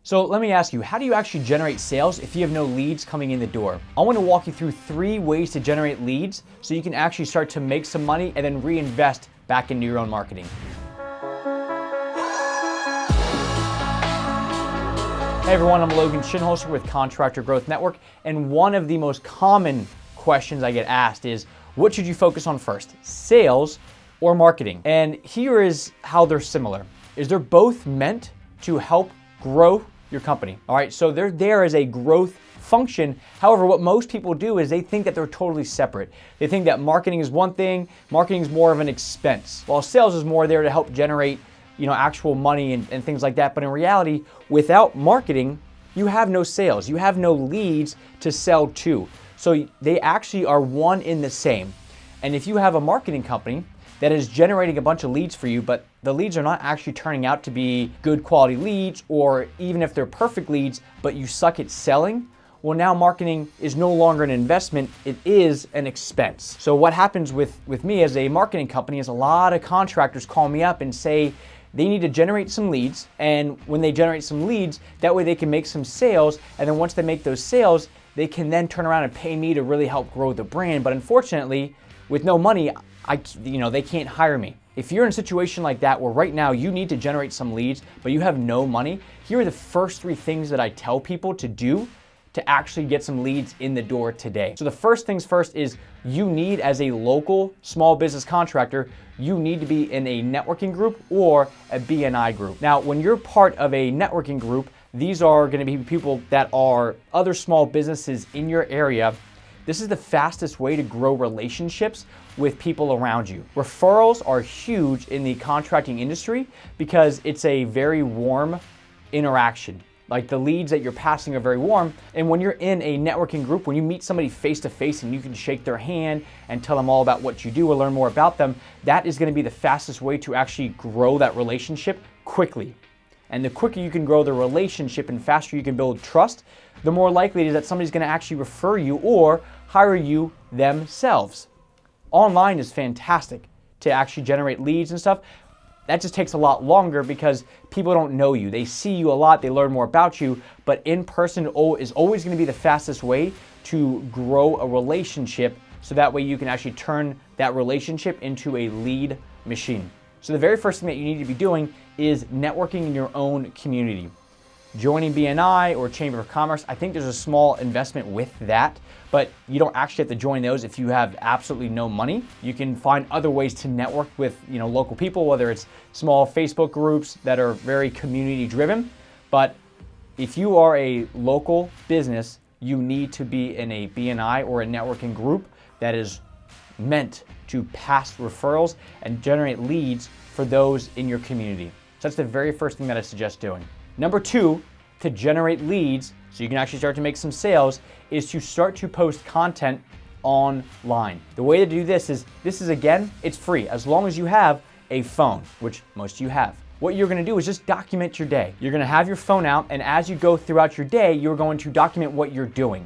So let me ask you, how do you actually generate sales if you have no leads coming in the door? I want to walk you through 3 ways to generate leads so you can actually start to make some money and then reinvest back into your own marketing. Hey everyone, I'm Logan Shinholster with Contractor Growth Network, and one of the most common questions I get asked is, what should you focus on first, sales or marketing? And here is how they're similar, is they're both meant to help grow your company. All right, so they're there as a growth function. However, what most people do is they think that they're totally separate. They think that marketing is one thing, marketing is more of an expense, while sales is more there to help generate, actual money and things like that. But in reality, without marketing, you have no sales, you have no leads to sell to. So they actually are one in the same. And if you have a marketing company that is generating a bunch of leads for you, but the leads are not actually turning out to be good quality leads, or even if they're perfect leads, but you suck at selling, well, now marketing is no longer an investment, it is an expense. So what happens with me as a marketing company is a lot of contractors call me up and say they need to generate some leads, and when they generate some leads, that way they can make some sales, and then once they make those sales, they can then turn around and pay me to really help grow the brand. But unfortunately, with no money, they can't hire me. If you're in a situation like that where right now you need to generate some leads, but you have no money, here are the first 3 things that I tell people to do to actually get some leads in the door today. So the first things first is you need, as a local small business contractor, you need to be in a networking group or a BNI group. Now, when you're part of a networking group, these are gonna be people that are other small businesses in your area. This is the fastest way to grow relationships with people around you. Referrals are huge in the contracting industry because it's a very warm interaction. Like, the leads that you're passing are very warm. And when you're in a networking group, when you meet somebody face to face and you can shake their hand and tell them all about what you do or learn more about them, that is gonna be the fastest way to actually grow that relationship quickly. And the quicker you can grow the relationship and faster you can build trust, the more likely it is that somebody's gonna actually refer you or hire you themselves. Online is fantastic to actually generate leads and stuff. That just takes a lot longer because people don't know you. They see you a lot, they learn more about you, but in person is always gonna be the fastest way to grow a relationship, so that way you can actually turn that relationship into a lead machine. So the very first thing that you need to be doing is networking in your own community. Joining BNI or Chamber of Commerce, I think there's a small investment with that, but you don't actually have to join those if you have absolutely no money. You can find other ways to network with local people, whether it's small Facebook groups that are very community driven. But if you are a local business, you need to be in a BNI or a networking group that is meant to pass referrals and generate leads for those in your community. So that's the very first thing that I suggest doing. Number 2, to generate leads so you can actually start to make some sales, is to start to post content online. The way to do this is again, it's free as long as you have a phone, which most of you have. What you're gonna do is just document your day. You're gonna have your phone out, and as you go throughout your day, you're going to document what you're doing.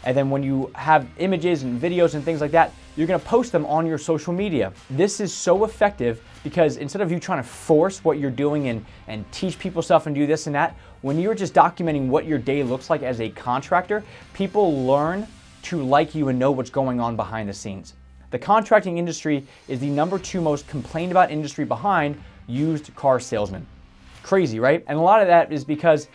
And then when you have images and videos and things like that, you're gonna post them on your social media. This is so effective because instead of you trying to force what you're doing and teach people stuff and do this and that, when you're just documenting what your day looks like as a contractor, people learn to like you and know what's going on behind the scenes. The contracting industry is the number 2 most complained about industry behind used car salesmen. Crazy, right? And a lot of that is because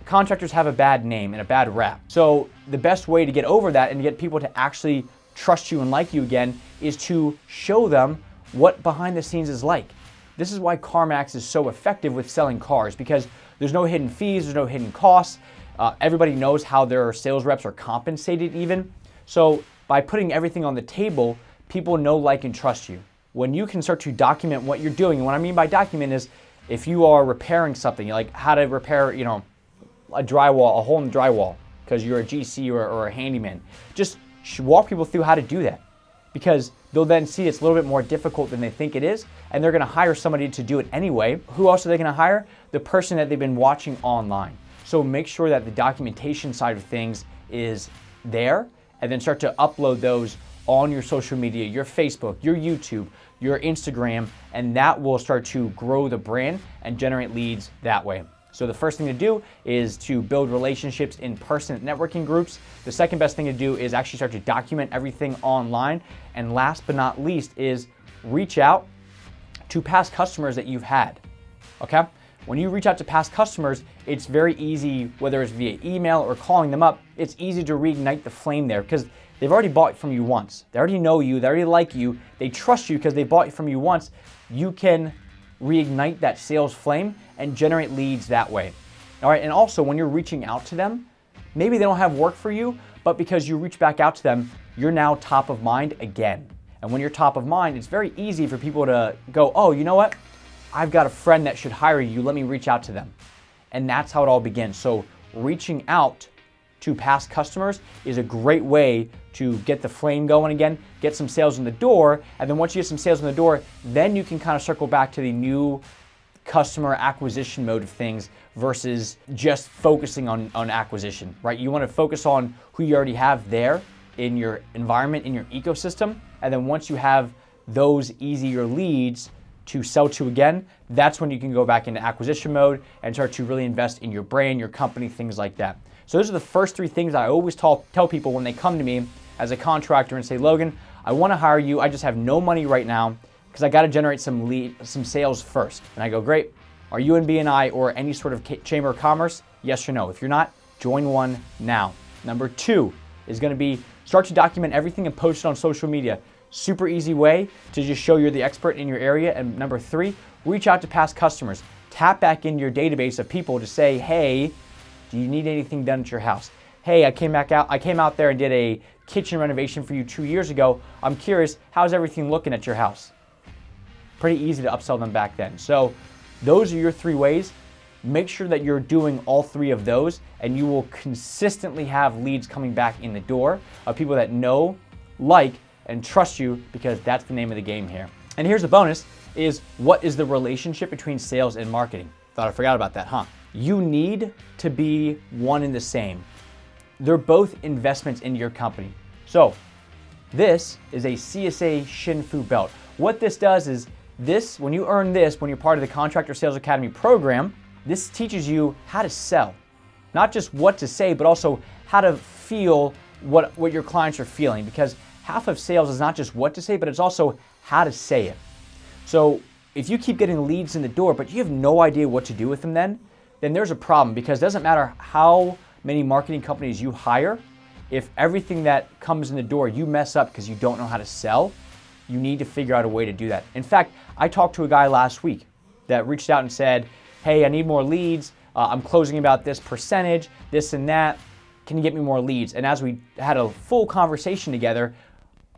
contractors have a bad name and a bad rap. So the best way to get over that and to get people to actually trust you and like you again is to show them what behind the scenes is like. This is why CarMax is so effective with selling cars, because there's no hidden fees, there's no hidden costs. Everybody knows how their sales reps are compensated even. So by putting everything on the table, people know, like, and trust you. When you can start to document what you're doing, and what I mean by document is if you are repairing something, like how to repair, a drywall, a hole in the drywall, because you're a GC or a handyman, just walk people through how to do that, because they'll then see it's a little bit more difficult than they think it is, and they're gonna hire somebody to do it anyway. Who else are they gonna hire? The person that they've been watching online. So make sure that the documentation side of things is there, and then start to upload those on your social media, your Facebook, your YouTube, your Instagram, and that will start to grow the brand and generate leads that way. So the first thing to do is to build relationships in person at networking groups. The second best thing to do is actually start to document everything online. And last but not least is reach out to past customers that you've had, okay? When you reach out to past customers, it's very easy, whether it's via email or calling them up, it's easy to reignite the flame there because they've already bought from you once. They already know you, they already like you, they trust you because they bought from you once. You can reignite that sales flame and generate leads that way. All right, and also when you're reaching out to them, maybe they don't have work for you, but because you reach back out to them, you're now top of mind again. And when you're top of mind, it's very easy for people to go, oh, you know what? I've got a friend that should hire you. Let me reach out to them. And that's how it all begins. So reaching out to past customers is a great way to get the flame going again, get some sales in the door. And then once you get some sales in the door, then you can kind of circle back to the new customer acquisition mode of things versus just focusing on acquisition, right? You want to focus on who you already have there in your environment, in your ecosystem. And then once you have those easier leads to sell to again, that's when you can go back into acquisition mode and start to really invest in your brand, your company, things like that. So those are the first three things I always tell people when they come to me as a contractor and say, Logan, I want to hire you. I just have no money right now because I got to generate some sales first. And I go, great. Are you in BNI or any sort of chamber of commerce? Yes or no? If you're not, join one now. Number two is going to be start to document everything and post it on social media. Super easy way to just show you're the expert in your area. And number three, reach out to past customers. Tap back into your database of people to say, hey, do you need anything done at your house? Hey, I came out there and did a kitchen renovation for you 2 years ago. I'm curious, how's everything looking at your house? Pretty easy to upsell them back then. So those are your three ways. Make sure that you're doing all three of those and you will consistently have leads coming back in the door of people that know, like, and trust you because that's the name of the game here. And here's the bonus is what is the relationship between sales and marketing? Thought I forgot about that, huh? You need to be one and the same. They're both investments into your company. So this is a CSA Shinfu belt. What this does is this, when you earn this, when you're part of the Contractor Sales Academy program, this teaches you how to sell. Not just what to say, but also how to feel what your clients are feeling because half of sales is not just what to say, but it's also how to say it. So if you keep getting leads in the door, but you have no idea what to do with them then there's a problem because it doesn't matter how many marketing companies you hire. If everything that comes in the door you mess up because you don't know how to sell, you need to figure out a way to do that. In fact, I talked to a guy last week that reached out and said, hey, I need more leads. I'm closing about this percentage, this and that. Can you get me more leads? And as we had a full conversation together,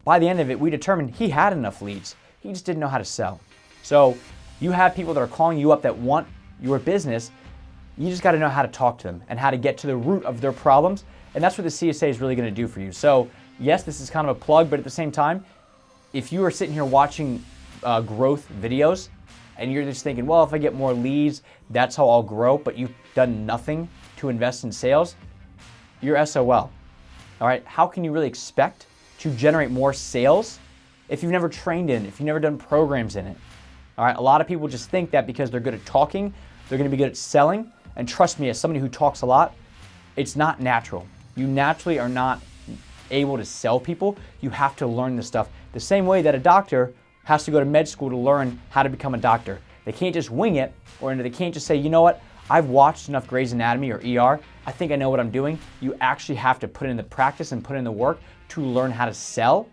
by the end of it, we determined he had enough leads. He just didn't know how to sell. So you have people that are calling you up that want your business. You just got to know how to talk to them and how to get to the root of their problems. And that's what the CSA is really going to do for you. So yes, this is kind of a plug, but at the same time, if you are sitting here watching growth videos and you're just thinking, well, if I get more leads, that's how I'll grow, but you've done nothing to invest in sales, you're SOL. All right, how can you really expect to generate more sales if you've never trained in it, if you've never done programs in it? All right, a lot of people just think that because they're good at talking, they're going to be good at selling. And trust me, as somebody who talks a lot, it's not natural. You naturally are not able to sell people. You have to learn this stuff. The same way that a doctor has to go to med school to learn how to become a doctor. They can't just wing it, or they can't just say, you know what, I've watched enough Grey's Anatomy or ER, I think I know what I'm doing. You actually have to put in the practice and put in the work to learn how to sell.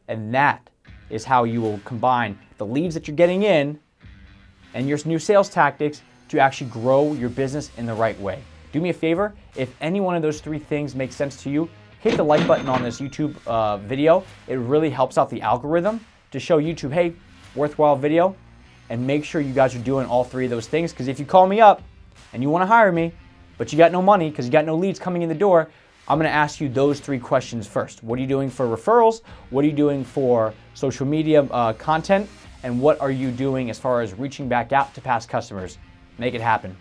And that is how you will combine the leads that you're getting in and your new sales tactics to actually grow your business in the right way. Do me a favor, if any one of those three things makes sense to you, hit the like button on this YouTube video. It really helps out the algorithm to show YouTube, hey, worthwhile video. And make sure you guys are doing all three of those things, because if you call me up and you want to hire me, but you got no money because you got no leads coming in the door, I'm going to ask you those three questions first. What are you doing for referrals? What are you doing for social media content? And what are you doing as far as reaching back out to past customers? Make it happen.